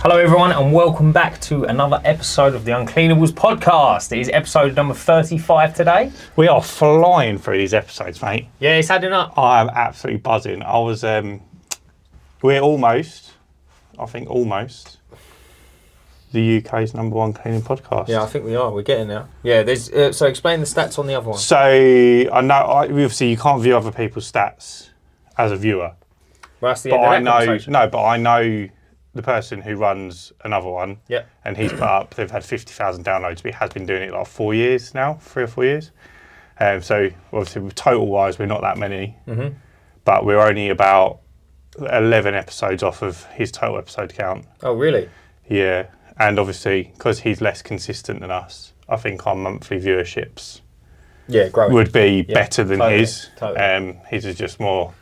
Hello everyone and welcome back to another episode of the Uncleanables Podcast. It is episode number 35 today. We are flying through these episodes, mate. Yeah, it's adding up. I am absolutely buzzing. We're almost the UK's number one cleaning podcast. Yeah, I think we are. We're getting there. Yeah, there's. So explain the stats on the other one. So I know, obviously, you can't view other people's stats as a viewer. Well, that's the end of that conversation. But I know the person who runs another one. Yeah. And he's put up. They've had 50,000 downloads, but he has been doing it like 4 years now, 3 or 4 years. So obviously, total wise, we're not that many, but we're only about 11 episodes off of his total episode count. Oh, really? Yeah. And obviously, because he's less consistent than us, I think our monthly viewerships would be better than his. Totally. His is just more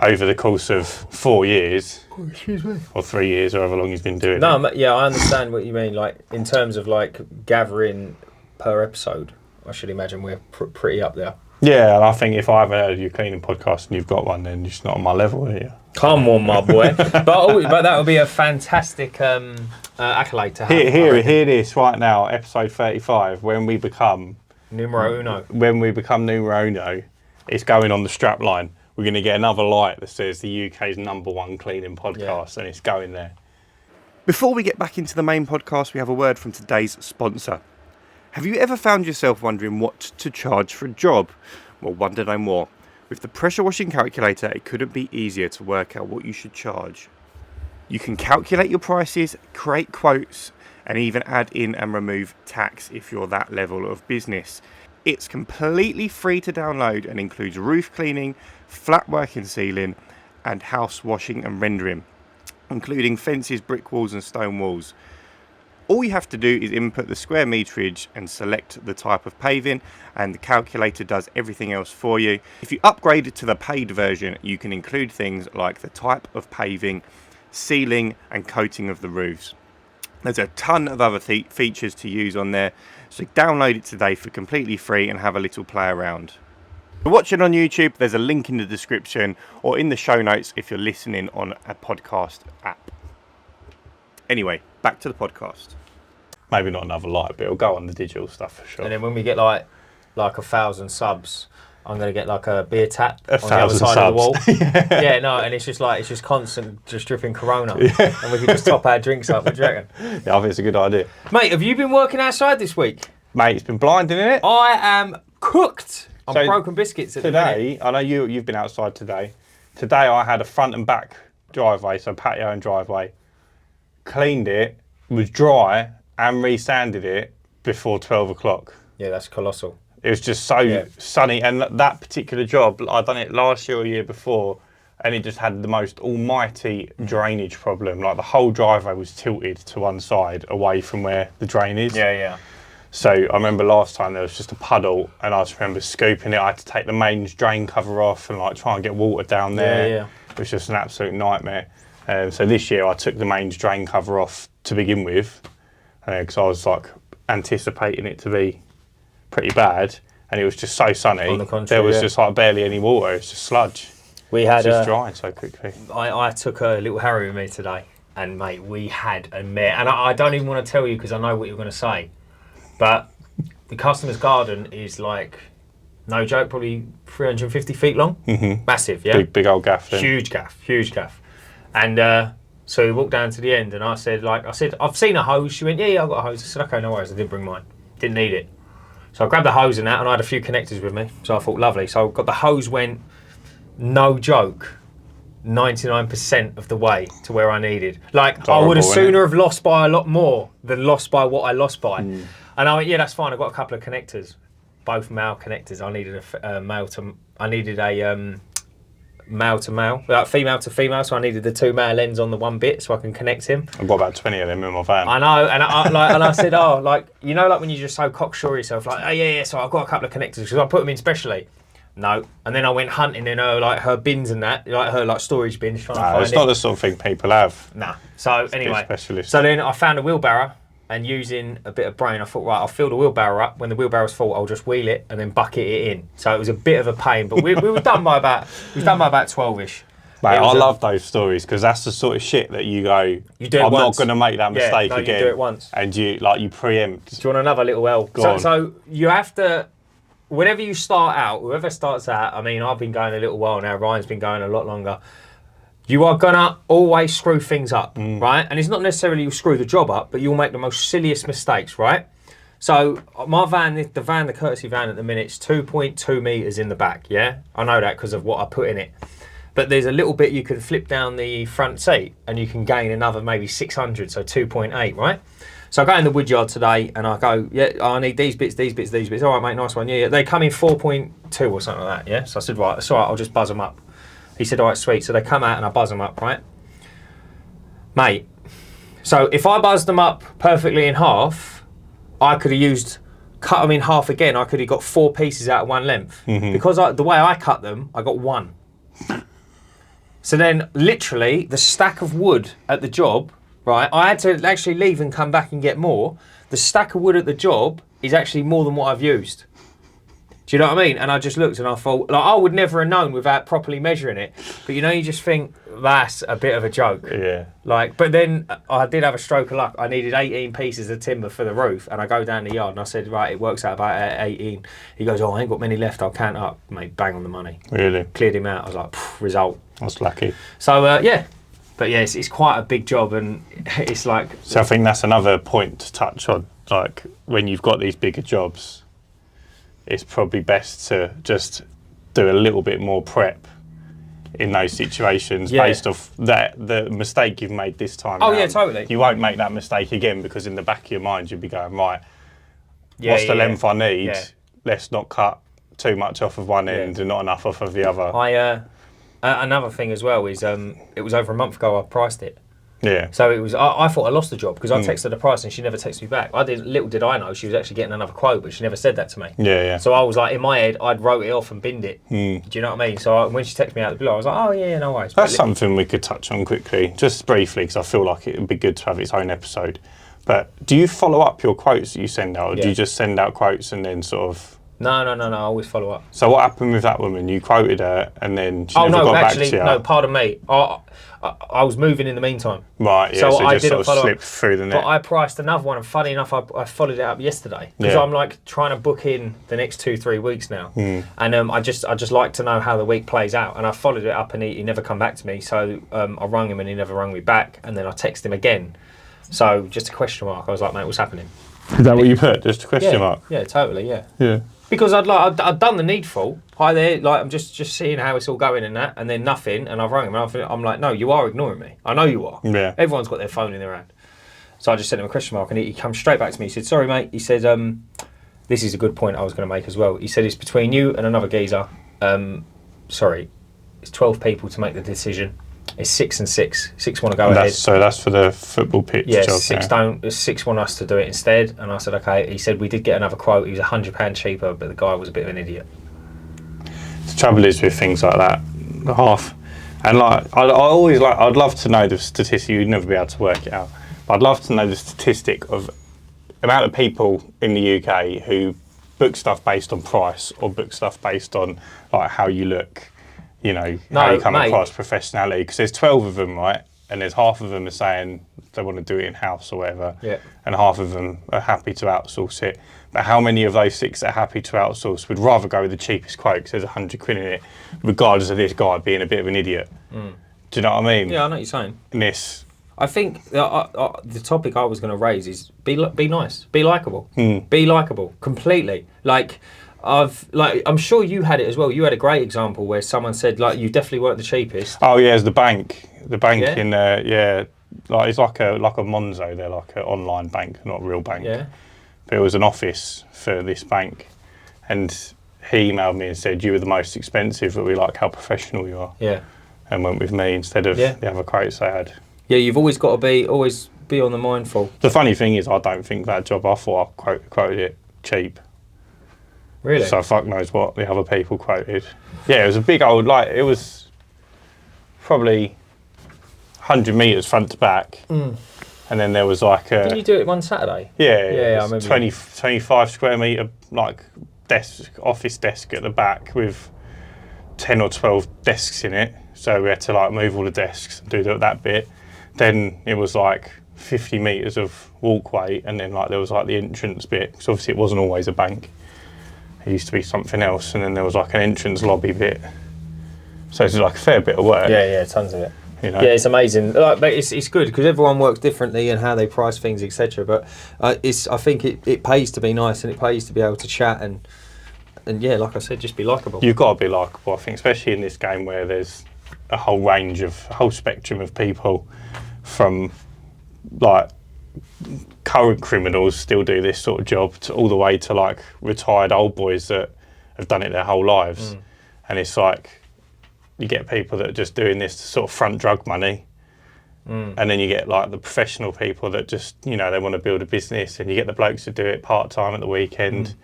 over the course of 4 years. Oh, excuse me. Or 3 years, or however long he's been doing it. No, yeah, I understand what you mean. Like, in terms of, like, gathering per episode, I should imagine we're pretty up there. Yeah, and I think if I haven't heard your cleaning podcast and you've got one, then you're just not on my level, are you? Come on, my boy. but that would be a fantastic accolade to have. Hear this right now, episode 35, when we become... Numero uno. When we become numero uno, it's going on the strap line. We're going to get another light that says the UK's number one cleaning podcast, and it's going there. Before we get back into the main podcast, we have a word from today's sponsor. Have you ever found yourself wondering what to charge for a job? Well, wonder no more. With the pressure washing calculator, it couldn't be easier to work out what you should charge. You can calculate your prices, create quotes, and even add in and remove tax if you're that level of business. It's completely free to download and includes roof cleaning, flat work and ceiling, and house washing and rendering, including fences, brick walls and stone walls. All you have to do is input the square meterage and select the type of paving, and the calculator does everything else for you. If you upgrade it to the paid version, you can include things like the type of paving, sealing and coating of the roofs. There's a ton of other features to use on there, so download it today for completely free and have a little play around. If you're watching on YouTube, there's a link in the description or in the show notes if you're listening on a podcast app. Anyway, back to the podcast. Maybe not another light, but it'll go on the digital stuff for sure. And then when we get like 1,000 subs, I'm going to get like a beer tap on the other side of the wall. And it's just constant, just dripping Corona. Yeah. And we can just top our drinks up. What do you reckon? Yeah, I think it's a good idea. Mate, have you been working outside this week? Mate, it's been blinding, isn't it? I am cooked on broken biscuits at today, the minute. I know you've been outside today. Today I had a front and back driveway, so patio and driveway. Cleaned it, was dry, and re-sanded it before 12 o'clock. Yeah, that's colossal. It was just so sunny, and that particular job, I'd done it last year or year before, and it just had the most almighty drainage problem. Like the whole driveway was tilted to one side away from where the drain is. Yeah. So I remember last time there was just a puddle, and I just remember scooping it. I had to take the mains drain cover off and like try and get water down there. Yeah. It was just an absolute nightmare. So this year I took the mains drain cover off to begin with, because I was like anticipating it to be pretty bad, and it was just so sunny. On the contrary, there was just like barely any water. It's just sludge. We had just drying so quickly. I took a little Harry with me today, and mate, we had a mare. And I don't even want to tell you because I know what you're going to say, but the customer's garden is like, no joke, probably 350 feet long. Massive, yeah. Big old gaff. Then. Huge gaff. And so we walked down to the end, and I said, I've seen a hose. She went, yeah, I've got a hose. I said, okay, no worries. I didn't bring mine. Didn't need it. So I grabbed the hose and that, and I had a few connectors with me. So I thought, lovely. So I got the hose, went, no joke, 99% of the way to where I needed. Like, I would have sooner have lost by a lot more than lost by what I lost by. And I went, yeah, that's fine. I've got a couple of connectors, both male connectors. I needed a male to male, like female to female, so I needed the two male ends on the one bit so I can connect him. I've got about 20 of them in my van. I know, and I said, like when you're just so cocksure yourself, like, oh yeah, so I've got a couple of connectors because I put them in specially. No, and then I went hunting in her bins and that, like her storage bins. Trying to find it's not the sort of thing people have. Nah. So anyway, specialist. So then I found a wheelbarrow, and using a bit of brain, I thought, right, I'll fill the wheelbarrow up. When the wheelbarrow's full, I'll just wheel it and then bucket it in. So it was a bit of a pain, but we were done by about 12ish. Mate, It was I a- love those stories because that's the sort of shit that you go, You do it I'm not once. going to make that Yeah, mistake no, you again. do it once. And you preempt. Do you want another little L? Go on. So you have to, whenever you start out, whoever starts out, I mean, I've been going a little while now, Ryan's been going a lot longer. You are going to always screw things up, right? And it's not necessarily you'll screw the job up, but you'll make the most silliest mistakes, right? So my van, the courtesy van at the minute, is 2.2 metres in the back, yeah? I know that because of what I put in it. But there's a little bit you can flip down the front seat and you can gain another maybe 600, so 2.8, right? So I go in the woodyard today and I go, yeah, I need these bits. All right, mate, nice one. Yeah. They come in 4.2 or something like that, yeah? So I said, right, it's all right, I'll just buzz them up. He said, all right, sweet. So they come out and I buzz them up, right? Mate, so if I buzzed them up perfectly in half, I could have cut them in half again. I could have got 4 pieces out of one length. Because the way I cut them, I got 1. So then, literally, the stack of wood at the job, right? I had to actually leave and come back and get more. The stack of wood at the job is actually more than what I've used. Do you know what I mean? And I just looked and I thought, like, I would never have known without properly measuring it. But you know, you just think that's a bit of a joke. Yeah. Like, but then I did have a stroke of luck. I needed 18 pieces of timber for the roof, and I go down the yard and I said, right, it works out about 18. He goes, oh, I ain't got many left. I'll count up, mate. Bang on the money. Really? Cleared him out. I was like, result. That's lucky. So yeah, but yeah, it's quite a big job, and it's like. So I think that's another point to touch on. Like when you've got these bigger jobs, it's probably best to just do a little bit more prep in those situations based off the mistake you've made this time. Oh round. yeah, totally. You won't make that mistake again because in the back of your mind you'll be going, right, what's the length I need? Yeah. Let's not cut too much off of one end and not enough off of the other. Another thing as well is it was over a month ago I priced it. Yeah. So it was. I thought I lost the job because I texted her the price and she never texted me back. Little did I know she was actually getting another quote, but she never said that to me. Yeah. So I was like, in my head, I'd wrote it off and binned it. Do you know what I mean? So when she texted me out of the blue, I was like, oh yeah, no worries. That's something we could touch on quickly, just briefly, because I feel like it would be good to have its own episode. But do you follow up your quotes that you send out, or do you just send out quotes and then sort of? No. I always follow up. So what happened with that woman? You quoted her and then she never got back to you? No, pardon me. I was moving in the meantime. Right, yeah, so I just sort of slipped through the net. But I priced another one, and funny enough, I followed it up yesterday. Because I'm like trying to book in the next 2-3 weeks now. And I just like to know how the week plays out. And I followed it up and he never come back to me. So I rung him and he never rung me back. And then I texted him again. So just a question mark. I was like, mate, what's happening? Is that what you put? Just a question mark? Yeah, totally, yeah. Yeah. Because I'd done the needful. Hi there, like I'm just seeing how it's all going and that, and then nothing, and I've rung him, and I'm like, no, you are ignoring me. I know you are. Yeah. Everyone's got their phone in their hand. So I just sent him a question mark, and he comes straight back to me. He said, sorry, mate. He said, this is a good point I was going to make as well. He said, it's between you and another geezer. Sorry, it's 12 people to make the decision. It's 6 and 6. 6 want to go ahead. So that's for the football pitch yeah, job. 6 don't. 6 want us to do it instead. And I said, okay. He said we did get another quote. He was £100 cheaper, but the guy was a bit of an idiot. The trouble is with things like that, and like I'd love to know the statistic. You'd never be able to work it out, but I'd love to know the statistic of amount of people in the UK who book stuff based on price or book stuff based on like how you look. You know, how you come across professionality. Because there's 12 of them, right? And there's half of them are saying they want to do it in-house or whatever. Yeah. And half of them are happy to outsource it. But how many of those 6 that are happy to outsource would rather go with the cheapest quote because there's 100 quid in it, regardless of this guy being a bit of an idiot? Do you know what I mean? Yeah, I know what you're saying. And I think the topic I was going to raise is be nice, be likable, be likable completely. I'm sure you had it as well. You had a great example where someone said like you definitely weren't the cheapest. Oh yeah, it's the bank Yeah? in like it's like a Monzo. They're like an online bank, not a real bank. Yeah. But it was an office for this bank, and he emailed me and said you were the most expensive, but we like how professional you are. Yeah. And went with me instead of the other quotes they had. Yeah, you've always got to be on the mindful. The funny thing is, I don't think that job. I thought I quoted it cheap. Really? So fuck knows what the other people quoted. Yeah, it was a big old it was probably 100 metres front to back. And then there was like a... Didn't you do it one Saturday? Yeah, I remember. 25 square metre like office desk at the back with 10 or 12 desks in it. So we had to like move all the desks and do that bit. Then it was like 50 metres of walkway, and then like there was like the entrance bit, because obviously it wasn't always a bank. It used to be something else, and then there was like an entrance lobby bit. So it's like a fair bit of work. Yeah, tons of it. You know? Yeah, it's amazing. Like, but it's good because everyone works differently and how they price things, etc. But I think it pays to be nice, and it pays to be able to chat and yeah, like I said, just be likeable. You've got to be likeable, I think, especially in this game where there's a whole spectrum of people, from like current criminals still do this sort of job to all the way to like retired old boys that have done it their whole lives. And it's like you get people that are just doing this to sort of front drug money. And then you get like the professional people that just, you know, they want to build a business, and you get the blokes that do it part-time at the weekend.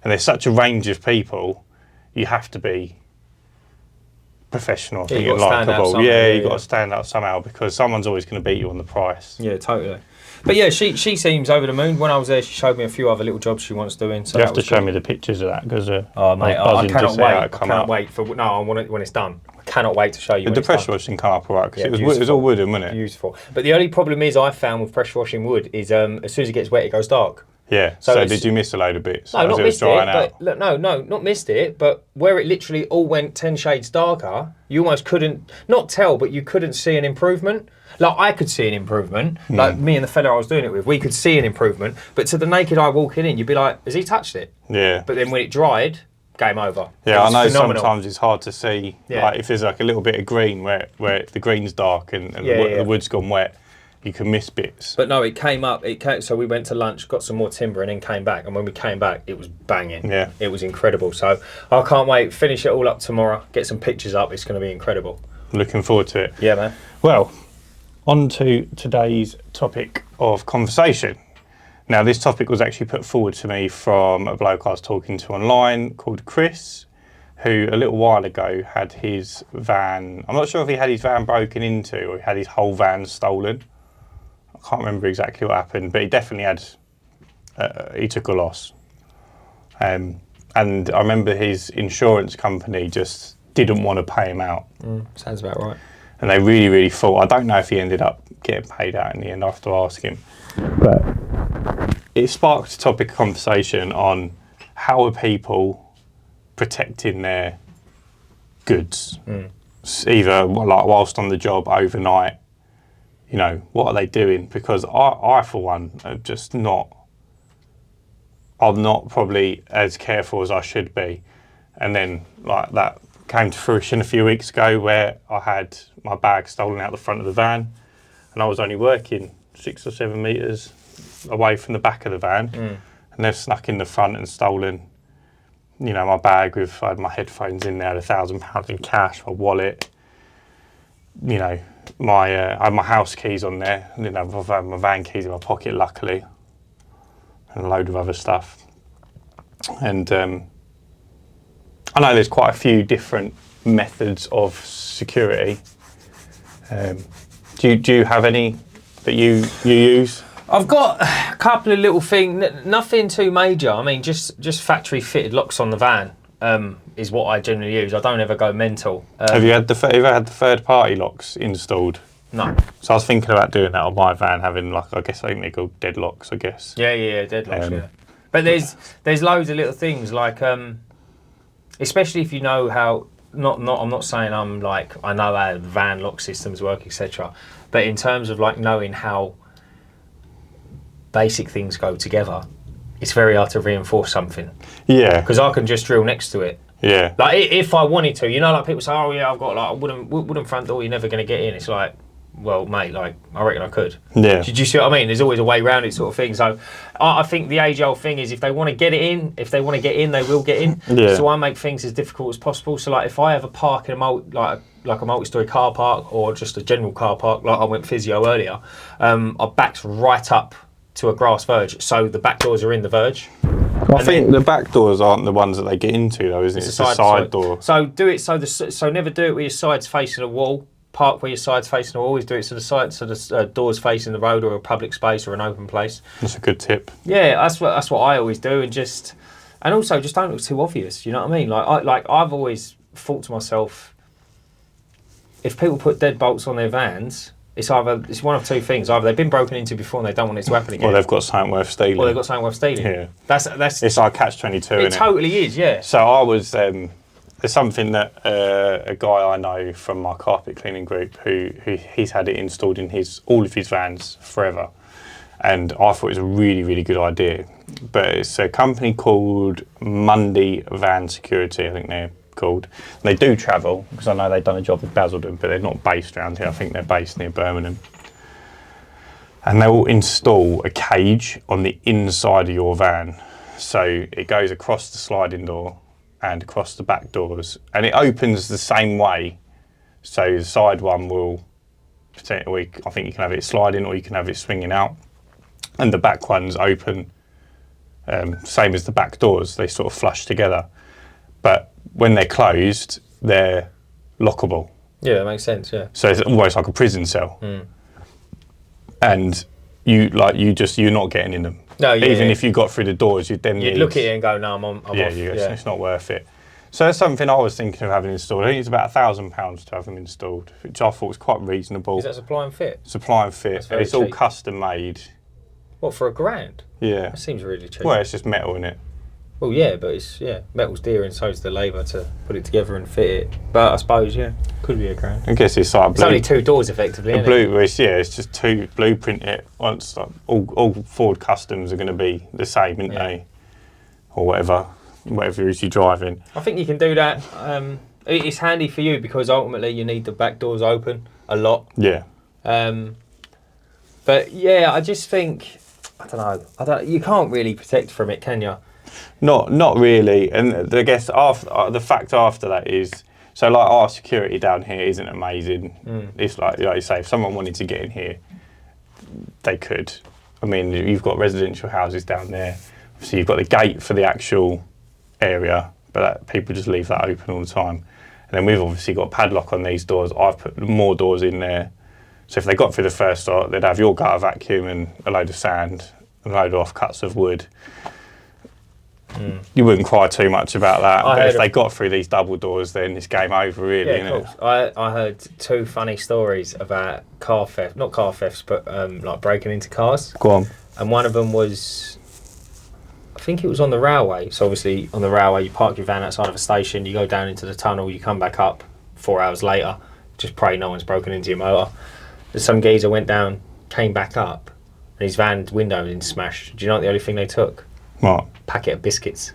And there's such a range of people, you have to be professional, you've got to stand out somehow, you've got to stand out somehow, because someone's always going to beat you on the price. Yeah, totally. But yeah, she seems over the moon. When I was there, she showed me a few other little jobs she wants doing. So you have to show me the pictures of that, because oh mate, I cannot wait. I cannot wait for I want it when it's done. I cannot wait to show you. The pressure washing come up alright, because it was all wooden, wasn't it? Beautiful. But the only problem I found with pressure washing wood is as soon as it gets wet, it goes dark. Yeah. So did you miss a load of bits? No, not missed it. But look, no, not missed it. But where it literally all went 10 shades darker, you almost couldn't not tell, but you couldn't see an improvement. Like I could see an improvement. Like me and the fella I was doing it with, we could see an improvement. But to the naked eye walking in, you'd be like, "Has he touched it?" Yeah. But then when it dried, game over. Yeah, I know phenomenal. Sometimes it's hard to see. Yeah. Like if there's like a little bit of green where the green's dark and the wood's gone wet, you can miss bits. But no, it came up. So we went to lunch, got some more timber, and then came back. And when we came back, it was banging. Yeah. It was incredible. So I can't wait. Finish it all up tomorrow. Get some pictures up. It's going to be incredible. Looking forward to it. Yeah, man. Well, on to today's topic of conversation. Now, this topic was actually put forward to me from a bloke I was talking to online called Chris, who a little while ago had his van. I'm not sure if he had his van broken into or he had his whole van stolen. I can't remember exactly what happened, but he definitely had, he took a loss. And I remember his insurance company just didn't want to pay him out. Sounds about right. And they really, really thought, I don't know if he ended up getting paid out in the end, I have to ask him. But it sparked a topic of conversation on how are people protecting their goods, either like whilst on the job, overnight. You know, what are they doing? Because I for one, am just not, I'm not probably as careful as I should be. And then like that came to fruition a few weeks ago where I had my bag stolen out the front of the van, and I was only working 6 or 7 metres away from the back of the van, and they've snuck in the front and stolen, you know, my bag with, I had my headphones in there, I had £1,000 in cash, my wallet, you know, I had my house keys on there, and then I've had my van keys in my pocket, luckily, and a load of other stuff. And I know there's quite a few different methods of security. Do you have any that you use? I've got a couple of little things, nothing too major. I mean, just factory fitted locks on the van is what I generally use. I don't ever go mental. Have you ever had the third party locks installed? No. So I was thinking about doing that on my van, having like, I think they're called deadlocks, I guess. Yeah, deadlocks, yeah. But there's loads of little things like, especially if you know how, I'm not saying I'm like, I know how van lock systems work, etc. But in terms of like knowing how basic things go together, it's very hard to reinforce something. Yeah. Because I can just drill next to it. Yeah. Like if I wanted to, you know, like people say, oh yeah, I've got like a wooden front door, you're never going to get in. It's like, well, mate, like I reckon I could. Yeah. Do you see what I mean? There's always a way around it, sort of thing. So I think the age-old thing is if they want to get it in, they will get in. Yeah. So I make things as difficult as possible. So like if I ever park in a multi-story car park or just a general car park, like I went physio earlier, I backed right up to a grass verge, so the back doors are in the verge. I think the back doors aren't the ones that they get into, though, isn't it? It's the side door. So do it so never do it with your sides facing a wall. Park where your side's facing a wall. Always do it so the door's facing the road or a public space or an open place. That's a good tip. Yeah, that's what I always do, and also just don't look too obvious. You know what I mean? Like I've always thought to myself, if people put deadbolts on their vans, it's one of two things. Either they've been broken into before and they don't want it to happen again. Or they've got something worth stealing. Or they've got something worth stealing. Yeah. That's It's like catch-22, isn't it? It totally is, yeah. So I was, there's something that a guy I know from my carpet cleaning group who he's had it installed in all of his vans forever. And I thought it was a really, really good idea. But it's a company called Monday Van Security, I think they're called. And they do travel, because I know they've done a job with Basildon, but they're not based around here. I think they're based near Birmingham. And they will install a cage on the inside of your van. So it goes across the sliding door and across the back doors. And it opens the same way. So the side one will, I think you can have it sliding or you can have it swinging out. And the back ones open, same as the back doors, they sort of flush together. But when they're closed, they're lockable. Yeah, that makes sense, yeah. So it's almost like a prison cell. And you're not getting in them. No, yeah, Even if you got through the doors, you'd look at it and go, no, I'm off. It's not worth it. So that's something I was thinking of having installed. I think it's about £1,000 to have them installed, which I thought was quite reasonable. Is that supply and fit? Supply and fit. And it's all custom made. What, for £1,000? Yeah. That seems really cheap. Well, it's just metal, innit? Well, yeah, but metal's dear and so's the labour to put it together and fit it. But I suppose, could be £1,000. I guess it's like it's only two doors, effectively, isn't it? It's just two, blueprint it once. Like, all Ford Customs are going to be the same, aren't they? Or whatever it is you're driving. I think you can do that. It's handy for you because ultimately you need the back doors open a lot. Yeah. But yeah, I just think, I don't know, you can't really protect from it, can you? Not really, and I guess the fact after that is, so like our security down here isn't amazing. It's like you say, if someone wanted to get in here, they could. I mean, you've got residential houses down there, so you've got the gate for the actual area, but people just leave that open all the time. And then we've obviously got padlock on these doors. I've put more doors in there, so if they got through the first door, they'd have your gutter vacuum and a load of sand, a load of offcuts of wood. You wouldn't cry too much about that, but if they got through these double doors, then it's game over, really, isn't it? I heard two funny stories about car theft, not car thefts, but like breaking into cars. Go on. And one of them was, I think it was on the railway. So obviously on the railway, you park your van outside of a station, you go down into the tunnel, you come back up 4 hours later, just pray no one's broken into your motor. Some geezer went down, came back up, and his van's window had been smashed. Do you know what the only thing they took? What? Packet of biscuits.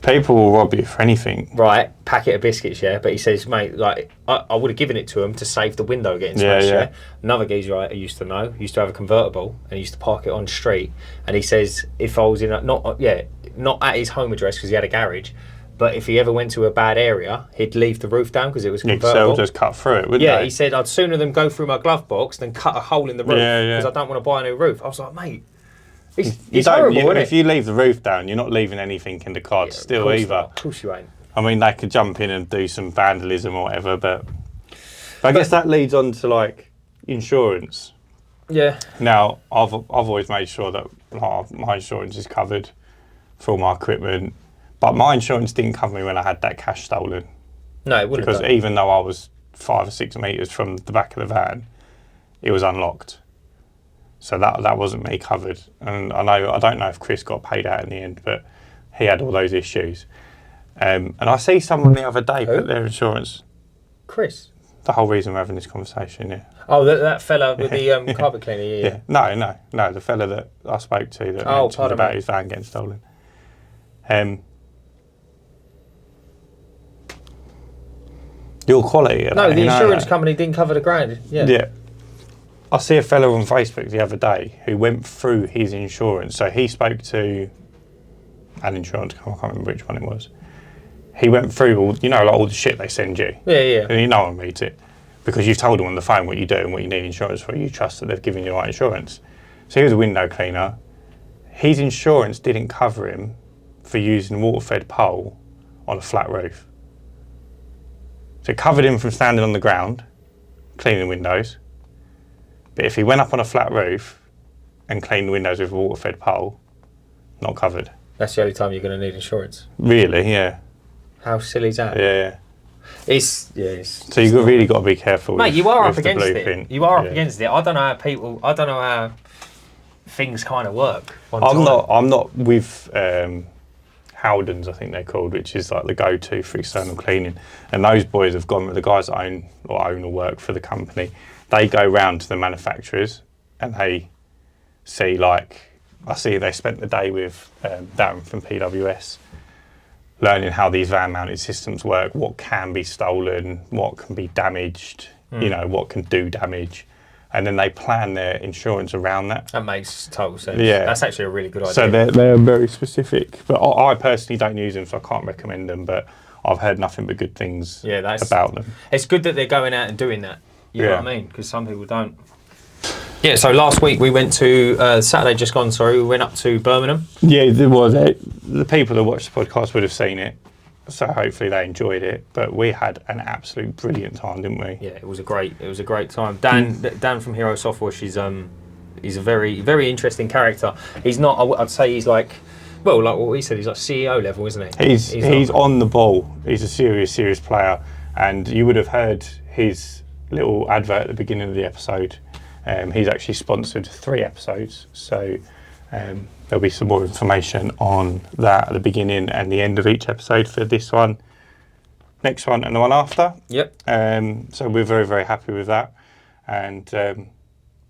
People will rob you for anything. Right, packet of biscuits, yeah. But he says, mate, like, I would have given it to him to save the window getting smashed, yeah. Another geezer I used to know, used to have a convertible and he used to park it on the street. And he says, if I was not at his home address because he had a garage, but if he ever went to a bad area, he'd leave the roof down because it was convertible. They'll just cut through it, wouldn't they? Yeah, he said, I'd sooner them go through my glove box than cut a hole in the roof because I don't want to buy a new roof. I was like, mate, it's horrible, isn't it? If you leave the roof down, you're not leaving anything in the car still either. Of course you ain't. I mean, they could jump in and do some vandalism or whatever, but I guess that leads on to like insurance. Yeah. Now, I've always made sure that my insurance is covered for all my equipment, but my insurance didn't cover me when I had that cash stolen. No, it wouldn't. Because even though I was 5 or 6 meters from the back of the van, it was unlocked. So that wasn't me covered. And I don't know if Chris got paid out in the end, but he had all those issues. And I see someone the other day put their insurance. Chris? The whole reason we're having this conversation, yeah. Oh, that fella with the carpet cleaner, yeah. No, the fella that I spoke to that mentioned about his van getting stolen. Your quality. No, the insurance company didn't cover the ground. Yeah. I see a fellow on Facebook the other day who went through his insurance. So he spoke to an insurance company, I can't remember which one it was. He went through all the shit they send you. Yeah. And no one reads it because you've told them on the phone what you do and what you need insurance for. You trust that they've given you the right insurance. So he was a window cleaner. His insurance didn't cover him for using a water-fed pole on a flat roof. So it covered him from standing on the ground, cleaning windows. But if he went up on a flat roof and cleaned the windows with a water-fed pole, not covered. That's the only time you're going to need insurance. Really, yeah. How silly is that? Yeah. So you've really got to be careful. Mate, you are up with the against blueprint. it. You are up against it. I don't know how things kind of work. I'm not with Howdens, I think they're called, which is like the go-to for external cleaning. And those boys have gone with the guys that own or work for the company. They go round to the manufacturers and they see, like, I see they spent the day with Darren from PWS learning how these van-mounted systems work, what can be stolen, what can be damaged, what can do damage. And then they plan their insurance around that. That makes total sense. Yeah. That's actually a really good idea. So they're very specific. But I personally don't use them, so I can't recommend them. But I've heard nothing but good things about them. It's good that they're going out and doing that. You know what I mean? Because some people don't. Yeah, so last week we went to, Saturday just gone, we went up to Birmingham. Yeah, the people that watch the podcast would have seen it. So hopefully they enjoyed it, but we had an absolute brilliant time, didn't we? Yeah, it was a great time. Dan from Hero Software, he's a very, very interesting character. He's not, I'd say he's like, well, like what we said, he's like CEO level, isn't he? He's on the ball. He's a serious player, and you would have heard his little advert at the beginning of the episode. He's actually sponsored 3 episodes, so there'll be some more information on that at the beginning and the end of each episode for this one, next one, and the one after. Yep. So we're very, very happy with that, and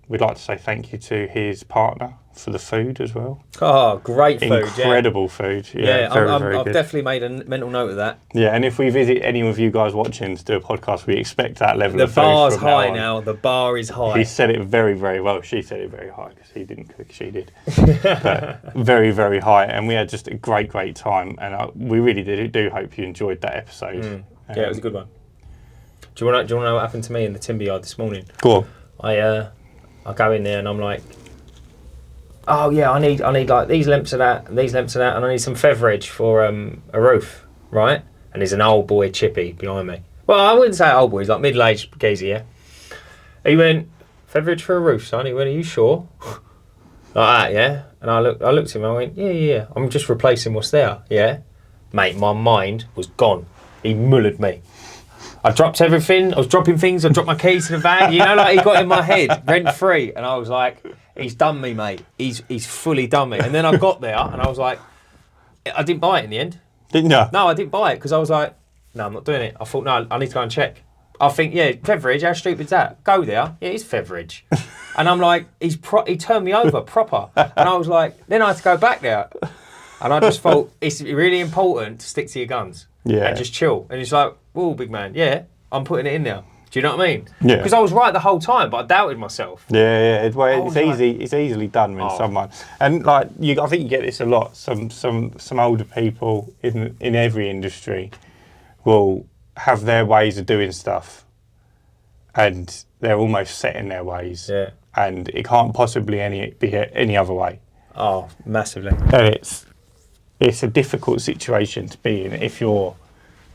we'd like to say thank you to his partner for the food as well. Oh, great food! Incredible food. Yeah, I've good. definitely made a mental note of that. Yeah, and if we visit any of you guys watching to do a podcast, we expect that level of food. The bar's from high now. now. The bar is high. He said it very, very well. She said it very high because he didn't cook, she did. But very, very high, and we had just a great time, and we really do hope you enjoyed that episode. Yeah, it was a good one. Do you want to know what happened to me in the timber yard this morning? Go on. I go in there and I'm like, oh yeah, I need like these lengths of that, and these lengths of that, and I need some featherage for a roof, right? And there's an old boy chippy behind me. Well, I wouldn't say old boy, he's like middle-aged geezer, yeah? He went, featherage for a roof, son. He went, are you sure? Like that, yeah? And I looked at him, I went, yeah. I'm just replacing what's there, yeah? Mate, my mind was gone. He mullered me. I dropped everything. I was dropping things. I dropped my keys to the van. You know, like he got in my head rent free, and I was like, "He's done me, mate. He's fully done me." And then I got there, and I was like, I didn't buy it in the end. Didn't you? No, I didn't buy it because I was like, "No, I'm not doing it." I thought, "No, I need to go and check." I think, yeah, featherage. How stupid's that? Go there. Yeah, it's featherage. And I'm like, he turned me over proper, and I was like, then I had to go back there, and I just thought it's really important to stick to your guns. Yeah. And just chill. And he's like, whoa, big man, yeah, I'm putting it in there. Do you know what I mean? Yeah. Because I was right the whole time, but I doubted myself. Yeah. It's easy. It's easily done when someone, and like I think you get this a lot. Some older people in every industry will have their ways of doing stuff, and they're almost set in their ways. Yeah. And it can't possibly be any other way. Oh, massively. And it's a difficult situation to be in if you're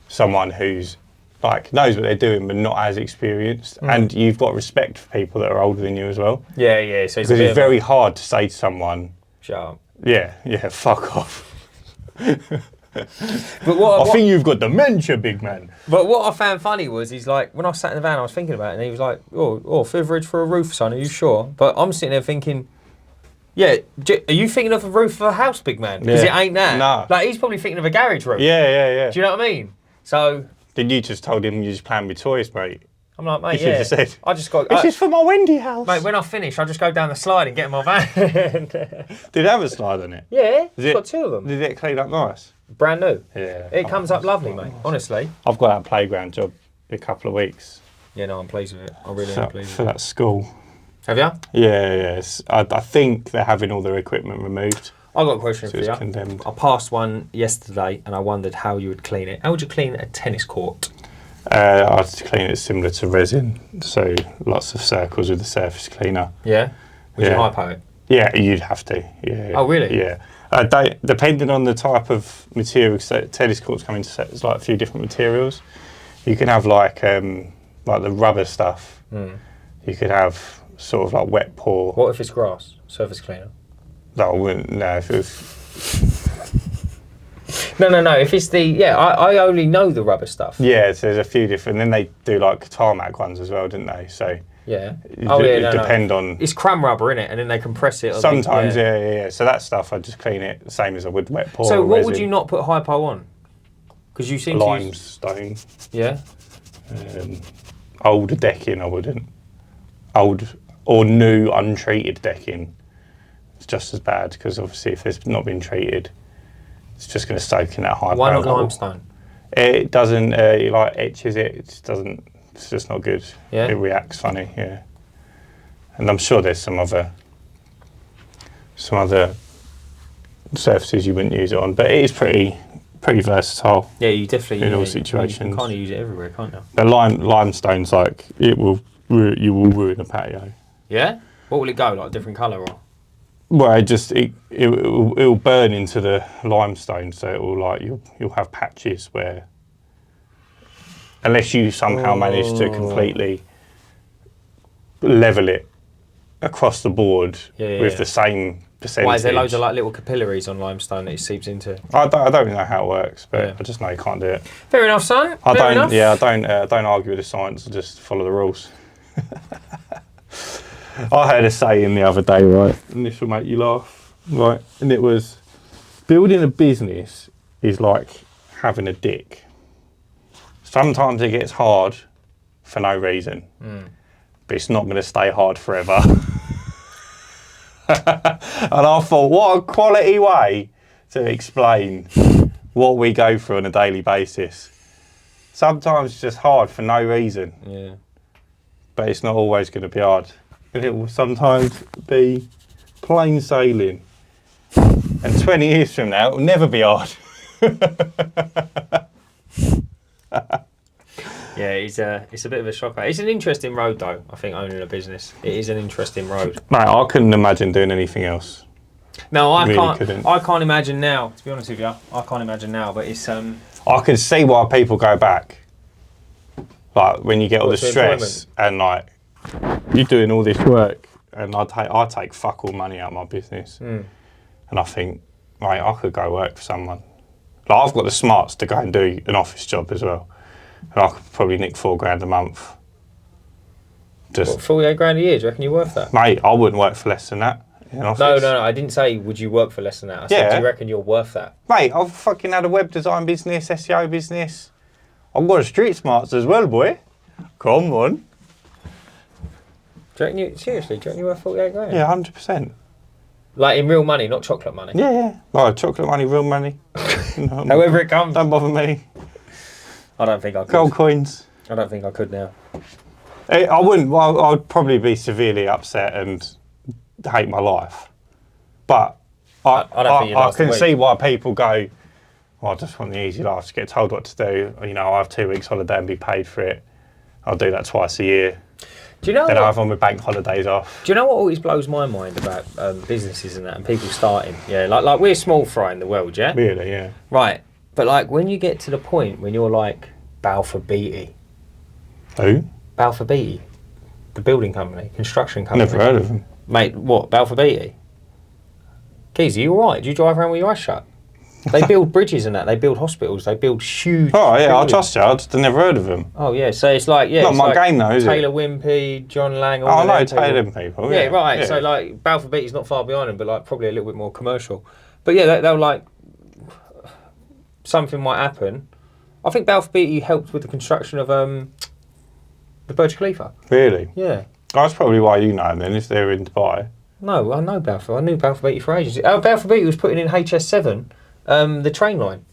someone who's like knows what they're doing but not as experienced, and you've got respect for people that are older than you as well. Yeah. So because it's very hard to say to someone, shut up. Yeah, fuck off. But I think you've got dementia, big man. But what I found funny was he's like, when I sat in the van, I was thinking about it, and he was like, oh, featherage for a roof, son, are you sure? But I'm sitting there thinking, yeah, are you thinking of a roof of a house, big man? Because it ain't that. No. Like, he's probably thinking of a garage roof. Yeah. Do you know what I mean? So... Then you just told him you just playing with toys, mate. I'm like, mate, you should have said, I just got... This is for my Wendy house. Mate, when I finish, I just go down the slide and get in my van. Did it have a slide on it? Yeah, it's got 2 of them. Did it clean up nice? Brand new. Yeah. It comes up lovely, mate, honestly. I've got that playground job in a couple of weeks. Yeah, no, I'm pleased with it. I really am pleased for with it. that school. Have you? Yeah. I think they're having all their equipment removed. I've got a question for you. Condemned. I passed one yesterday and I wondered how you would clean it. How would you clean a tennis court? I'd clean it similar to resin, so lots of circles with the surface cleaner. Yeah? Would you hypo it? Yeah, you'd have to. Yeah. Oh, really? Yeah. Depending on the type of material, so tennis courts come in sets, like a few different materials. You can have like the rubber stuff. You could have sort of like wet pour. What if it's grass? Surface cleaner? No, I wouldn't. No, if it was. No. If it's I only know the rubber stuff. Yeah, so there's a few different. Then they do like tarmac ones as well, didn't they? So yeah. It depend on. It's cram rubber, innit? And then they compress it. Sometimes, yeah. So that stuff, I just clean it the same as I would wet pour. So or what resin. would you not put hypo on? Because you seem limestone. Yeah. Old decking, I wouldn't. Old or new untreated decking, it's just as bad because obviously if it's not been treated, it's just going to soak in that hypo. Why not limestone? It doesn't. It like etches it. It just doesn't. It's just not good. Yeah. It reacts funny. Yeah. And I'm sure there's some other surfaces you wouldn't use it on, but it is pretty versatile. Yeah, you definitely in all situations. You can kind of use it everywhere, can't you? The limestone's like you will ruin a patio. Yeah. What will it go like? Different colour or? Well, it'll burn into the limestone, so it will like you'll have patches where, unless you somehow manage to completely level it across the board with the same percentage. Why is there loads of like little capillaries on limestone that it seeps into? I don't know how it works, but I just know you can't do it. Fair enough, son. I don't argue with the science. I just follow the rules. I heard a saying the other day, right, and this will make you laugh, right, and it was, building a business is like having a dick. Sometimes it gets hard for no reason, but it's not going to stay hard forever. And I thought, what a quality way to explain what we go through on a daily basis. Sometimes it's just hard for no reason. Yeah. But it's not always going to be hard. And it will sometimes be plain sailing. And 20 years from now, it will never be hard. Yeah, it's a bit of a shocker. It's an interesting road, though, I think, owning a business. It is an interesting road. Mate, I couldn't imagine doing anything else. No, I really can't. I can't imagine now, to be honest with you. I can't imagine now, but it's... I can see why people go back. Like, when you get all the stress and, like, you're doing all this work and I take fuck all money out of my business. And I think, mate, I could go work for someone. Like, I've got the smarts to go and do an office job as well. And I could probably nick $4,000 a month. Just 48 grand a year, do you reckon you're worth that? Mate, I wouldn't work for less than that in an office. No, I didn't say would you work for less than that. I said, do you reckon you're worth that? Mate, I've fucking had a web design business, SEO business. I've got a street smarts as well, boy. Come on. Do you reckon seriously, do you reckon you're worth 48 grand? Yeah, 100%. Like in real money, not chocolate money? Yeah. Like chocolate money, real money. However it comes. Don't bother me. I don't think I could. Gold coins. I don't think I could now. I wouldn't. Well, I'd probably be severely upset and hate my life. But I can see why people go, well, I just want the easy life, to get told what to do. You know, I have 2 weeks holiday and be paid for it. I'll do that twice a year. Do you know then I have on my bank holidays off. Do you know what always blows my mind about businesses and that, and people starting? Yeah, like we're small fry in the world, yeah? Really, yeah. Right. But like when you get to the point when you're like Balfour Beatty. Who? Balfour Beatty. The building company, construction company. Never heard of them. Mate, what, Balfour Beatty? Keys, are you alright? Do you drive around with your eyes shut? They build bridges and that, they build hospitals, they build huge... Oh yeah, buildings. I trust you, I just never heard of them. Oh yeah, so it's like... Not my game though, is it? Taylor Wimpey, John Lang... Oh, I know Taylor people. Yeah, right, yeah. So like Balfour Beatty's not far behind them, but like probably a little bit more commercial. But yeah, they'll like... Something might happen. I think Balfour Beatty helped with the construction of the Burj Khalifa. Really? Yeah. That's probably why you know them then, if they're in Dubai. No, I know Balfour. I knew Balfour Beatty for ages. Balfour Beatty was putting in HS7, the train line.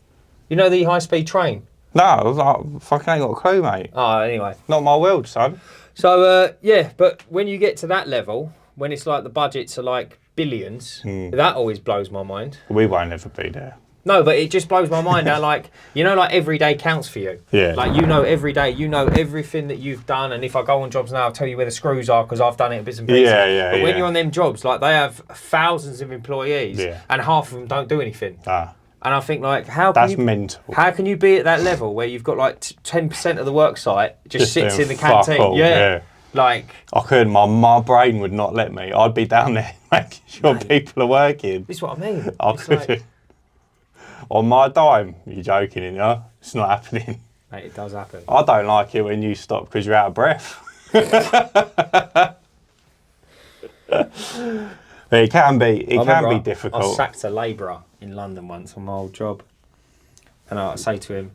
You know the high-speed train? No, I was like, fucking ain't got a clue, mate. Oh, anyway. Not my world, son. So, yeah, but when you get to that level, when it's like the budgets are like billions, that always blows my mind. We won't ever be there. No, but it just blows my mind how, like, you know, like every day counts for you. Yeah. Like, you know, every day, you know everything that you've done. And if I go on jobs now, I'll tell you where the screws are because I've done it in bits and pieces. Yeah. But when you're on them jobs, like, they have thousands of employees and half of them don't do anything. Ah. And I think, like, how can you be at that level where you've got, like, 10% of the work site just sits in the canteen? All, yeah. Like... I couldn't, my brain would not let me. I'd be down there making sure people are working. This is what I mean. I couldn't. On my dime. You're joking, you know? It's not happening. Mate, it does happen. I don't like it when you stop because you're out of breath. It can be difficult. I sacked a labourer in London once on my old job, and I say to him,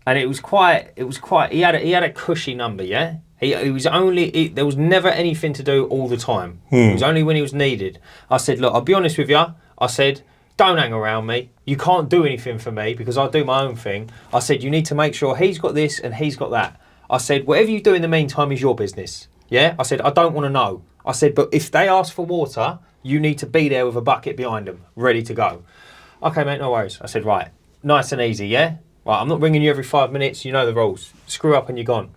and it was quite. He had a cushy number, yeah. He was only. There was never anything to do all the time. It was only when he was needed. I said, look, I'll be honest with you. I said, don't hang around me. You can't do anything for me because I do my own thing. I said, you need to make sure he's got this and he's got that. I said, whatever you do in the meantime is your business. Yeah. I said, I don't want to know. I said, but if they ask for water, you need to be there with a bucket behind them, ready to go. Okay, mate, no worries. I said, right, nice and easy, yeah? Right, I'm not ringing you every 5 minutes. You know the rules. Screw up and you're gone.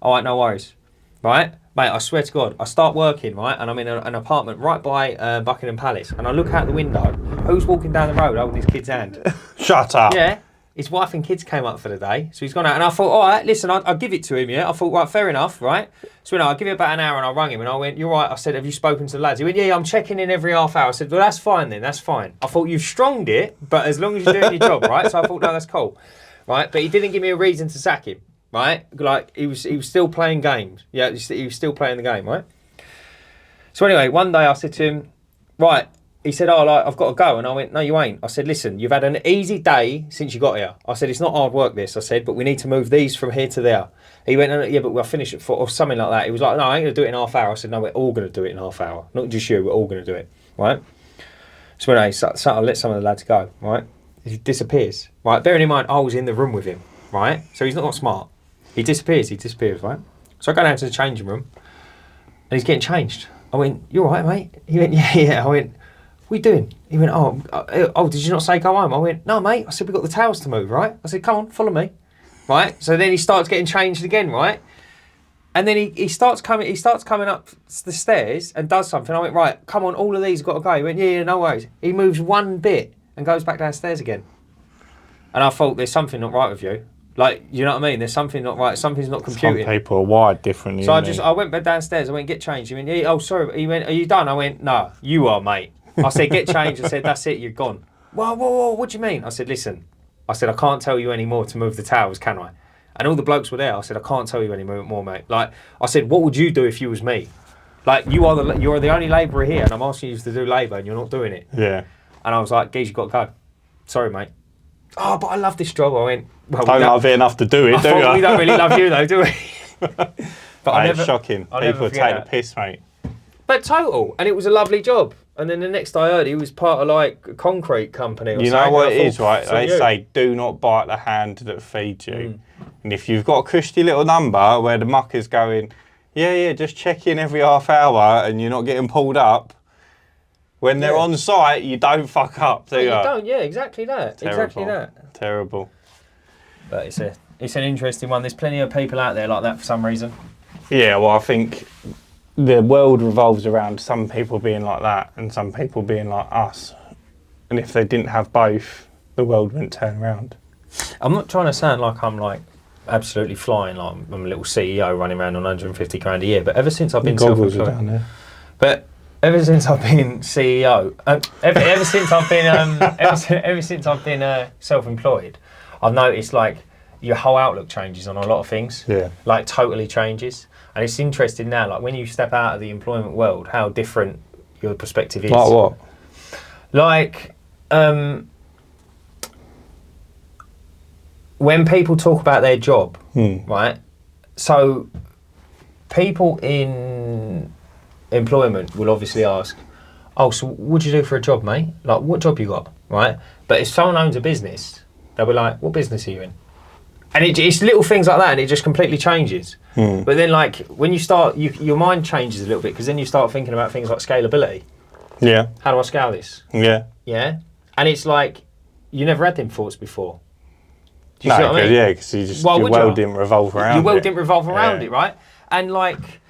All right, no worries. Right? Mate, I swear to God, I start working, right? And I'm in an apartment right by Buckingham Palace. And I look out the window. Who's walking down the road holding his kid's hand? Shut up. Yeah. His wife and kids came up for the day. So he's gone out. And I thought, all right, listen, I'll give it to him, yeah? I thought, right, fair enough, right? So I'll give it about an hour and I rang him and I went, you're right. I said, have you spoken to the lads? He went, yeah, I'm checking in every half hour. I said, well, that's fine then, that's fine. I thought, you've stronged it, but as long as you're doing your job, right? So I thought, no, that's cool. Right? But he didn't give me a reason to sack him, right? Like, he was still playing games. Yeah, he was still playing the game, right? So anyway, one day I said to him, right, he said, oh, like, I've got to go. And I went, no, you ain't. I said, listen, you've had an easy day since you got here. I said, it's not hard work, this. I said, but we need to move these from here to there. He went, yeah, but we'll finish at 4 or something like that. He was like, no, I ain't going to do it in half hour. I said, no, we're all going to do it in half hour. Not just you, we're all going to do it, right? So anyway, I let some of the lads go, right? He disappears, right? Bearing in mind, I was in the room with him, right? So he's not smart. He disappears, right? So I go down to the changing room and he's getting changed. I went, you all right, mate? He went, yeah. I went, what are you doing? He went, oh, did you not say go home? I went, no, mate. I said, we've got the towels to move, right? I said, come on, follow me, right? So then he starts getting changed again, right? And then he starts coming up the stairs and does something. I went, right, come on, all of these have got to go. He went, yeah, no worries. He moves one bit and goes back downstairs again. And I thought, there's something not right with you. Like, you know what I mean? There's something not right. Something's not computing. Some people are wired differently. So I went back downstairs. I went, get changed. He went, yeah, oh, sorry. He went, are you done? I went, no, you are, mate. I said, get changed. I said, that's it, you're gone. Whoa, what do you mean? I said, listen. I said, I can't tell you any more to move the towels, can I? And all the blokes were there. I said, I can't tell you any more, mate. Like, I said, what would you do if you was me? Like, you're the only labourer here, and I'm asking you to do labour, and you're not doing it. Yeah. And I was like, geez, you've got to go. Sorry, mate. Oh, but I love this job. I went, well, don't love it enough to do it, do you? We don't really love you, though, do we? But it's shocking. People take the piss, mate. But total. And it was a lovely job. And then the next I heard, he was part of, like, a concrete company or something. You know what it is, right? They say, do not bite the hand that feeds you. And if you've got a cushy little number where the mucker's going, yeah, just check in every half hour and you're not getting pulled up, when they're on site, you don't fuck up, do you? You don't, yeah, exactly that. Terrible. Exactly that. Terrible. But it's an interesting one. There's plenty of people out there like that for some reason. Yeah, well, I think the world revolves around some people being like that and some people being like us. And if they didn't have both, the world wouldn't turn around. I'm not trying to sound like I'm like absolutely flying, like I'm a little CEO running around on 150 grand a year. But ever since I've been self-employed, down there. But ever since I've been CEO, ever since I've been self-employed, I've noticed like your whole outlook changes on a lot of things. Yeah. Like totally changes. And it's interesting now, like when you step out of the employment world, how different your perspective is. Like what? Like, when people talk about their job, right? So people in employment will obviously ask, oh, so what do you do for a job, mate? Like, what job you got, right? But if someone owns a business, they'll be like, what business are you in? And it's little things like that, and it just completely changes. But then, like, when you start, your mind changes a little bit, because then you start thinking about things like scalability. Yeah. How do I scale this? Yeah. Yeah? And it's like, you never had them thoughts before. Do you see what I mean? Yeah, because your world didn't revolve around it. Your world didn't revolve around it, right? And, like,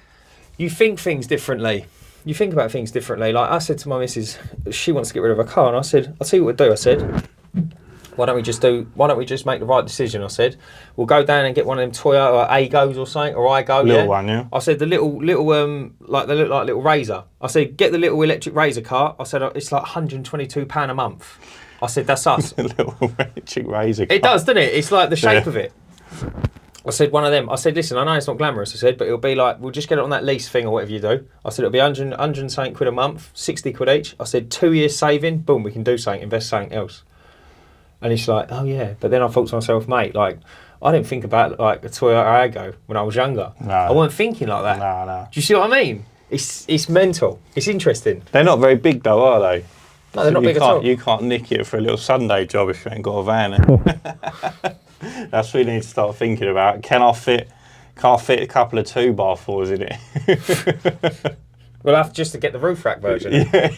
you think things differently. You think about things differently. Like, I said to my missus, she wants to get rid of her car, and I said, I'll tell you what we'll do. I said, why don't we just make the right decision? I said, we'll go down and get one of them Toyota Agos or something, or Igo. Little one, yeah. I said the little like they look like little razor. I said, get the little electric razor car. I said, it's like £122 a month. I said, that's us. A little electric razor. It does, doesn't it? It's like the shape of it. I said, one of them. I said, listen, I know it's not glamorous, I said, but it'll be like, we'll just get it on that lease thing or whatever you do. I said, it'll be 100 and something quid a month, 60 quid each. I said, 2 years saving, boom, we can do something, invest something else. And he's like, oh yeah. But then I thought to myself, mate, like, I didn't think about like a Toyota Aygo when I was younger. No. I wasn't thinking like that. No. Do you see what I mean? It's mental. It's interesting. They're not very big though, are they? No, they're not big at all. You can't nick it for a little Sunday job if you ain't got a van. That's what you need to start thinking about. Can I fit a couple of 2x4s in it? We'll have just to get the roof rack version. Yeah.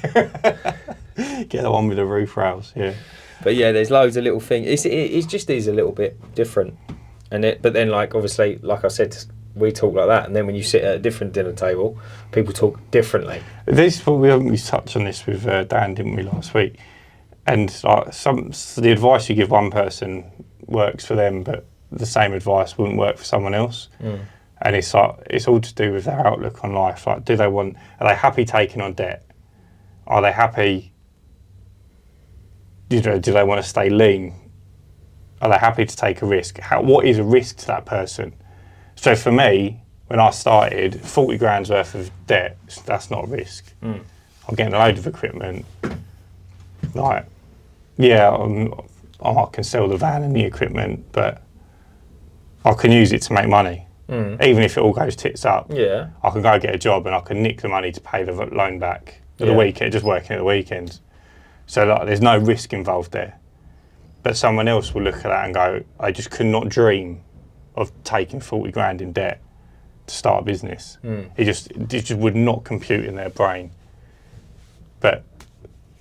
Get the one with the roof rails, yeah. But yeah, there's loads of little things. It just is a little bit different. But then, like, obviously, like I said, we talk like that. And then when you sit at a different dinner table, people talk differently. We touched on this with Dan, didn't we, last week? And like the advice you give one person works for them, but the same advice wouldn't work for someone else. And it's like, it's all to do with their outlook on life. Like, are they happy taking on debt? Are they happy? Do they want to stay lean? Are they happy to take a risk? What is a risk to that person? So for me, when I started, 40 grand's worth of debt, that's not a risk. I'm getting a load of equipment. Like, yeah, I can sell the van and the equipment, but I can use it to make money. Even if it all goes tits up, I can go get a job and I can nick the money to pay the loan back at the weekend, just working at the weekends. So like, there's no risk involved there. But someone else will look at that and go, I just could not dream of taking 40 grand in debt to start a business. It just would not compute in their brain. But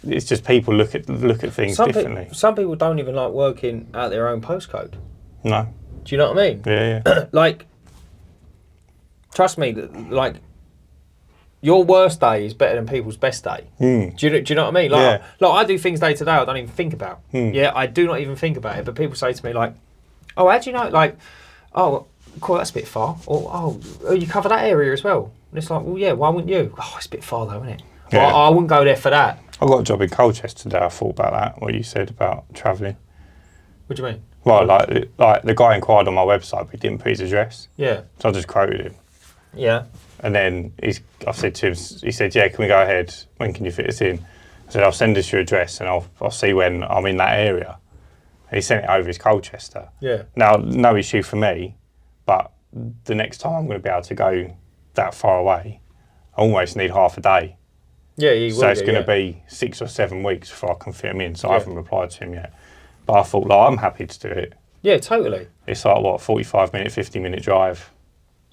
it's just people look at things differently. Some people don't even like working at their own postcode. No. Do you know what I mean? Yeah. Like, trust me, like, your worst day is better than people's best day. Do you know what I mean? Like, I do things day to day I don't even think about. Yeah, I do not even think about it. But people say to me like, oh, how do you know? Like, oh, cool, that's a bit far. Or, oh, you cover that area as well. And it's like, well, yeah, why wouldn't you? Oh, it's a bit far though, isn't it? Yeah. I wouldn't go there for that. I got a job in Colchester today. I thought about that, what you said about travelling. What do you mean? Well, like the guy inquired on my website, but he didn't put his address. Yeah. So I just quoted him. Yeah. And then I said to him, he said, yeah, can we go ahead? When can you fit us in? I said, I'll send us your address and I'll see when I'm in that area. And he sent it over as Colchester. Yeah. Now, no issue for me, but the next time I'm going to be able to go that far away, I almost need half a day. Yeah, you will. So it's going to be 6 or 7 weeks before I can fit him in. So I haven't replied to him yet. But I thought, like, I'm happy to do it. Yeah, totally. It's like, what, 45-minute, 50-minute drive.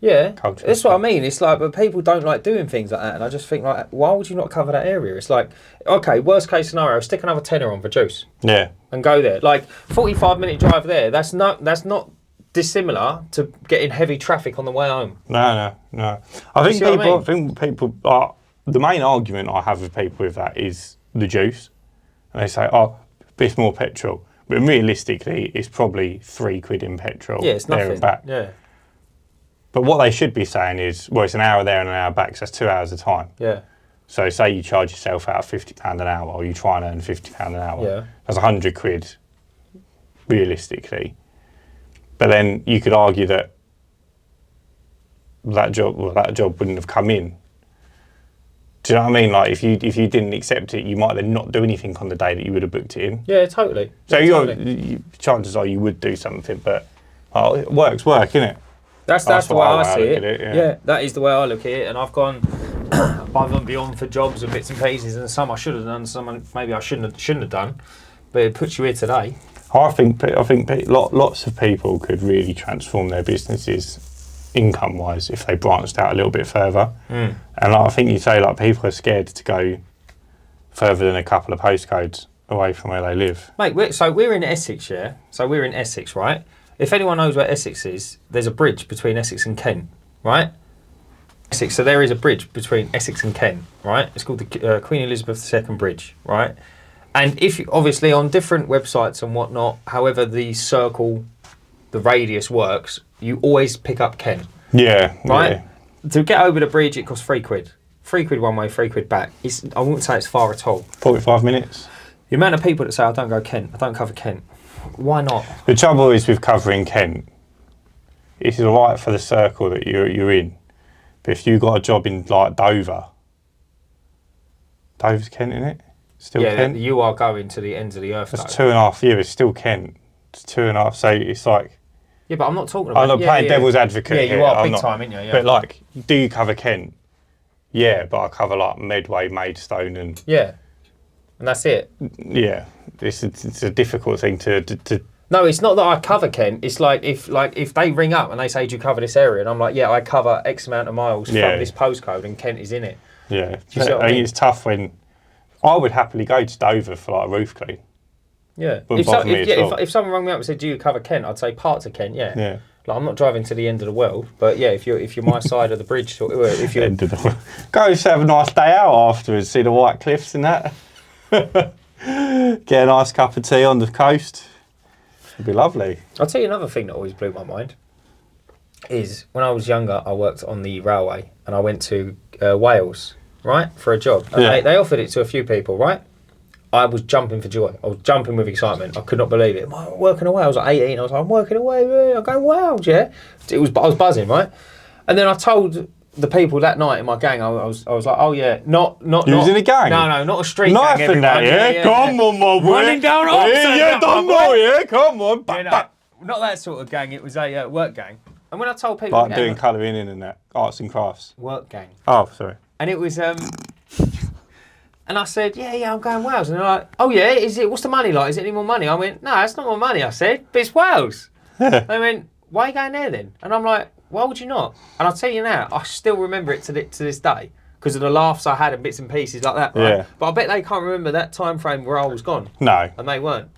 Yeah, Colchester. that's what I mean. It's like, but people don't like doing things like that. And I just think, like, why would you not cover that area? It's like, okay, worst case scenario, stick another tenner on for juice. Yeah. And go there. Like, 45-minute drive there, that's not dissimilar to getting heavy traffic on the way home. No. I think people the main argument I have with people with that is the juice. And they say, oh, it's more petrol. But realistically, it's probably £3 in petrol. Yeah, it's nothing. There and back. Yeah. But what they should be saying is, well, it's an hour there and an hour back, so that's 2 hours of time. Yeah. So say you charge yourself out £50 an hour, or you try and earn £50 an hour. Yeah. That's £100 realistically. But then you could argue that that job wouldn't have come in. Do you know what I mean? Like, if you didn't accept it, you might then not do anything on the day that you would have booked it in. Yeah, totally. So totally. Chances are you would do something, but work's work, isn't it? That's the way I see it. Yeah, that is the way I look at it. And I've gone above and beyond for jobs and bits and pieces, and some I should have done, some maybe I shouldn't have done. But it puts you here today. I think lots of people could really transform their businesses income-wise if they branched out a little bit further. And I think you say, like, people are scared to go further than a couple of postcodes away from where they live. Mate, we're in Essex, yeah? So we're in Essex, right? If anyone knows where Essex is, there's a bridge between Essex and Kent, right? Essex, so there is a bridge between Essex and Kent, right? It's called the Queen Elizabeth II Bridge, right? And if you, obviously on different websites and whatnot, however the radius works, you always pick up Kent. Yeah. Right? Yeah. To get over the bridge, it costs £3. £3 one way, £3 back. I wouldn't say it's far at all. 45 minutes? The amount of people that say, I don't go Kent, I don't cover Kent. Why not? The trouble is with covering Kent, it's right for the circle that you're in. But if you got a job in like Dover's Kent, isn't it? Still Kent? Yeah, you are going to the ends of the earth. That's 2.5 years, it's still Kent. It's 2.5, so it's like... Yeah, but I'm not talking about... I'm not playing devil's advocate here. Yeah, you are, big time, aren't you? Yeah. But like, do you cover Kent? Yeah, but I cover like Medway, Maidstone and... Yeah, and that's it. Yeah, it's a difficult thing to... No, it's not that I cover Kent. It's like if they ring up and they say, do you cover this area? And I'm like, yeah, I cover X amount of miles from this postcode and Kent is in it. Yeah, I think it's tough when... I would happily go to Dover for like a roof clean. Yeah. If someone rang me up and said, do you cover Kent? I'd say parts of Kent, yeah. Yeah. Like, I'm not driving to the end of the world, but yeah, if you're my side of the bridge, or if you're... End of the world. Go have a nice day out afterwards, see the white cliffs and that. Get a nice cup of tea on the coast. It'd be lovely. I'll tell you another thing that always blew my mind is when I was younger, I worked on the railway and I went to Wales, right, for a job. And they offered it to a few people, right? I was jumping for joy. I was jumping with excitement. I could not believe it. I'm working away. I was like 18. I was like, I'm working away. I'm going Wales, yeah. I was buzzing, right? And then I told the people that night in my gang, I was like, oh yeah, not. You was in a gang? No, not a street Knife gang. and that, yeah? Come on, my boy. Running down Oxford. Yeah, Dumbo, yeah, come on. Not that sort of gang. It was a work gang. And when I told people, like doing colouring in and that, arts and crafts. Work gang. Oh, sorry. And it was and I said, yeah, I'm going Wales. And they're like, oh yeah, is it? What's the money like? Is it any more money? I went, no, it's not more money. I said, but it's Wales. They went, why are you going there then? And I'm like, why would you not? And I'll tell you now, I still remember it to this day because of the laughs I had and bits and pieces like that. Right? Yeah. But I bet they can't remember that time frame where I was gone. No. And they weren't.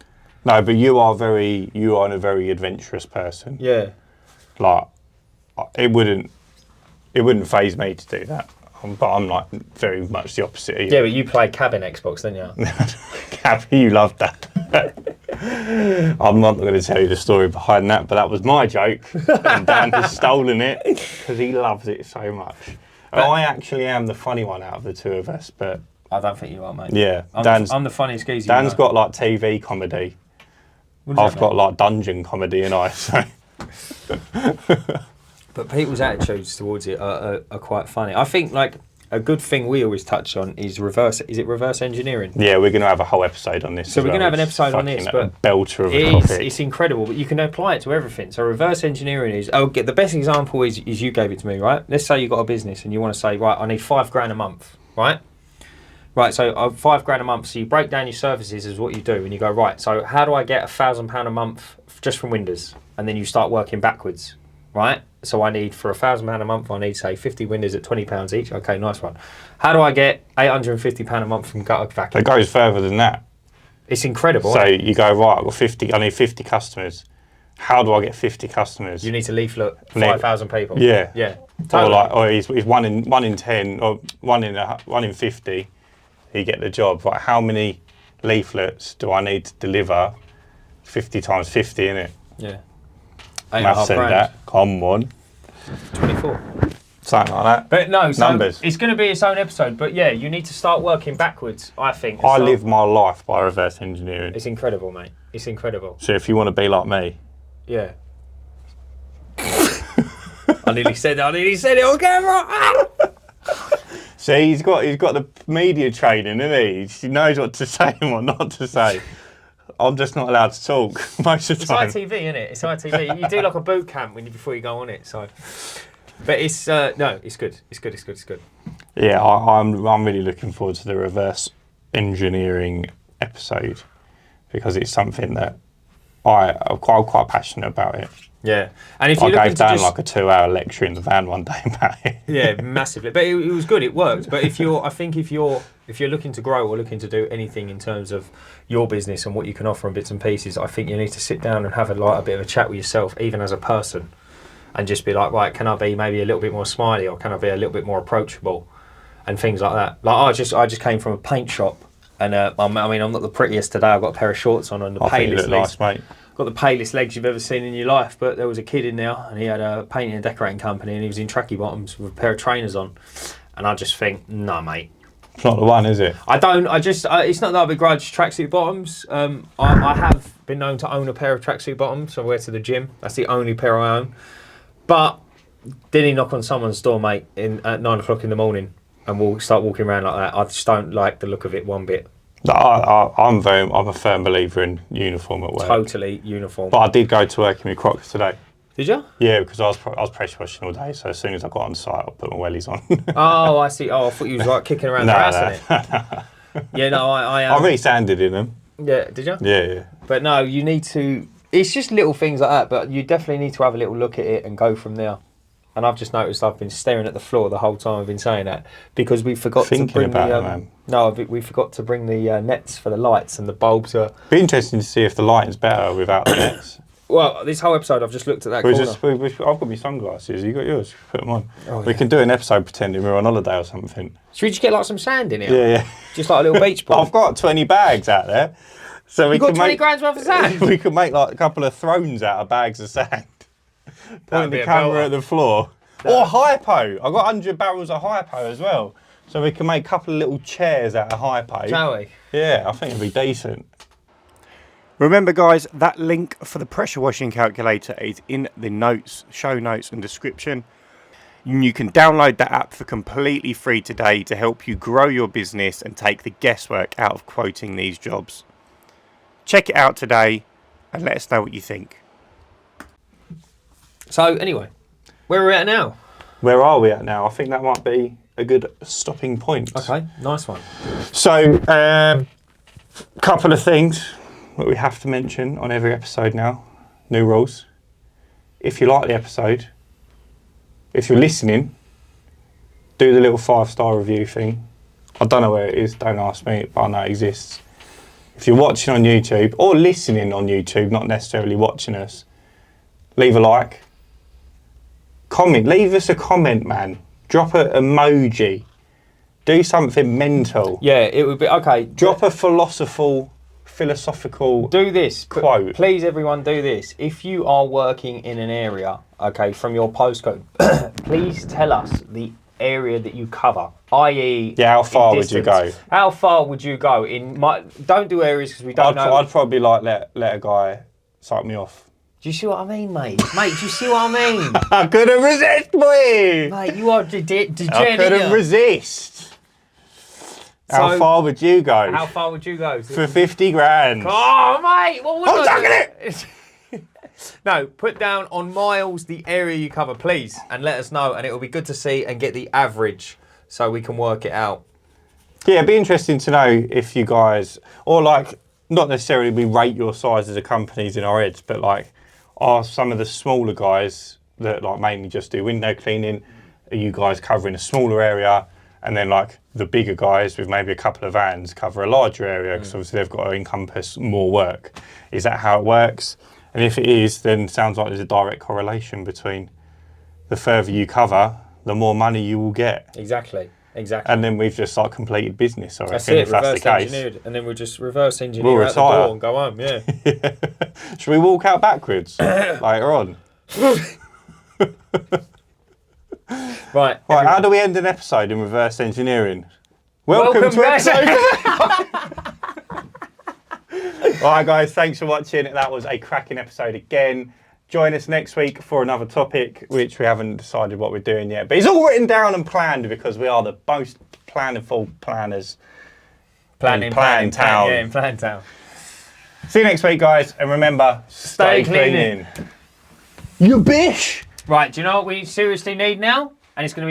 No, but you are a very adventurous person. Yeah. Like, it wouldn't faze me to do that. But I'm like very much the opposite of you. Yeah, but you played cabin Xbox, didn't you? Cabin, you loved that. I'm not going to tell you the story behind that, but that was my joke. And Dan has stolen it because he loves it so much. I actually am the funny one out of the two of us, but... I don't think you are, mate. Yeah. I'm the funniest geezer. Dan's got like TV comedy. I've got like dungeon comedy and I, so... But people's attitudes towards it are quite funny. I think like a good thing we always touch on is reverse engineering? Yeah, we're going to have a whole episode on this. So we're going to have an episode on this, but belter of a topic. It's incredible, but you can apply it to everything. So reverse engineering is, the best example is you gave it to me, right? Let's say you've got a business and you want to say, right, I need $5,000 a month, right? Right, so $5,000 a month. So you break down your services as what you do, and you go, right, so how do I get £1,000 a month just from windows? And then you start working backwards, right? So I need, for £1,000 a month, I need, say, 50 windows at £20 each. Okay, nice one. How do I get £850 a month from gutter vacuum? It goes further than that. It's incredible. So you go, right, I've got I need 50 customers. How do I get 50 customers? You need to leaflet 5,000 people. Yeah. Yeah. Totally. Or he's one in 10 or one in 50. You get the job. Right? How many leaflets do I need to deliver? 50 times 50, innit? Yeah. Maths said that. Come on. 24. Something like that. But no, so numbers. It's going to be its own episode. But yeah, you need to start working backwards, I think. I live my life by reverse engineering. It's incredible, mate. It's incredible. So if you want to be like me. Yeah. I nearly said it on camera. See, he's got the media training, isn't he? He knows what to say and what not to say. I'm just not allowed to talk most of the time. It's ITV, isn't it? It's ITV. You do like a boot camp before you go on it. So, but it's it's good. It's good. Yeah, I'm really looking forward to the reverse engineering episode because it's something that I'm quite passionate about it. Yeah, and if you gave Dan like a 2-hour lecture in the van one day about it. Yeah, massively, but it was good. It worked. But if you're looking to grow or looking to do anything in terms of your business and what you can offer in bits and pieces, I think you need to sit down and have a bit of a chat with yourself, even as a person, and just be like, right, can I be maybe a little bit more smiley, or can I be a little bit more approachable, and things like that. Like I just came from a paint shop, and I'm not the prettiest today. I've got a pair of shorts on and the palest legs. Nice, mate. Got the palest legs you've ever seen in your life, but there was a kid in there and he had a painting and decorating company and he was in tracky bottoms with a pair of trainers on, and I just think, nah mate, It's not the one, is it? I don't. It's not that I begrudge tracksuit bottoms. I have been known to own a pair of tracksuit bottoms. I wear to the gym. That's the only pair I own. But did he knock on someone's door, mate, at 9 o'clock in the morning, and we'll start walking around like that? I just don't like the look of it one bit. I'm a firm believer in uniform at work. Totally uniform. But I did go to work in my Crocs today. Did you? Yeah, because I was pressure washing all day. So as soon as I got on site, I put my wellies on. Oh, I see. Oh, I thought you was like kicking around the house in it. Yeah, no, I really sanded in them. Yeah, did you? Yeah. But no, you need to. It's just little things like that. But you definitely need to have a little look at it and go from there. And I've just noticed I've been staring at the floor the whole time I've been saying that because we forgot to bring we forgot to bring the nets for the lights and the bulbs. Be interesting to see if the lighting's better without the nets. Well, this whole episode I've just looked at that corner. I've got my sunglasses. You got yours? Put them on. Oh, we can do an episode pretending we're on holiday or something. Should we just get like some sand in here? Yeah. Just like a little beach ball. I've got 20 bags out there. So we You've got can 20 grand's worth of sand? We could make like a couple of thrones out of bags of sand. Point the camera at the floor. Or hypo. I've got 100 barrels of hypo as well. So we can make a couple of little chairs out of hypo. Shall we? Yeah, I think it'd be decent. Remember, guys, that link for the pressure washing calculator is in the notes, show notes and description. You can download that app for completely free today to help you grow your business and take the guesswork out of quoting these jobs. Check it out today and let us know what you think. So, anyway, where are we at now? Where are we at now? I think that might be a good stopping point. Okay, nice one. So, couple of things that we have to mention on every episode now. New rules. If you like the episode, if you're listening, do the little 5-star review thing. I don't know where it is, don't ask me, but I know it exists. If you're watching on YouTube or listening on YouTube, not necessarily watching us, leave a like. Comment, leave us a comment, man. Drop an emoji. Do something mental. Yeah, it would be, okay. Drop a philosophical do this quote. Please, everyone, do this. If you are working in an area, okay, from your postcode, please tell us the area that you cover, i.e. Yeah, how far would you go? How far would you go? Don't do areas because we don't know. I'd probably like let a guy suck me off. Do you see what I mean, mate? Mate, do you see what I mean? I couldn't resist, boy. Mate, you are degenerate. I couldn't resist. How far would you go? How far would you go? For 50 grand. Oh, mate. What would I'm sucking it. No, put down on miles the area you cover, please, and let us know. And it will be good to see and get the average so we can work it out. Yeah, it'd be interesting to know if you guys, or like, not necessarily we rate your size as a companies in our heads, but like, are some of the smaller guys that like mainly just do window cleaning, are you guys covering a smaller area? And then like the bigger guys with maybe a couple of vans cover a larger area because obviously they've got to encompass more work. Is that how it works? And if it is, then it sounds like there's a direct correlation between the further you cover, the more money you will get. Exactly. And then we've just like completed business, I reckon, that's it, if that's the case. Engineered, and then we'll just reverse engineer out the door and go home, yeah. Should we walk out backwards later on? Right, how do we end an episode in reverse engineering? Welcome to episode. Alright guys, thanks for watching. That was a cracking episode again. Join us next week for another topic, which we haven't decided what we're doing yet. But it's all written down and planned because we are the most planful planners. Plan town. Yeah, in Plan Town. See you next week, guys. And remember, stay cleaning. You bish! Right, do you know what we seriously need now? And it's going to be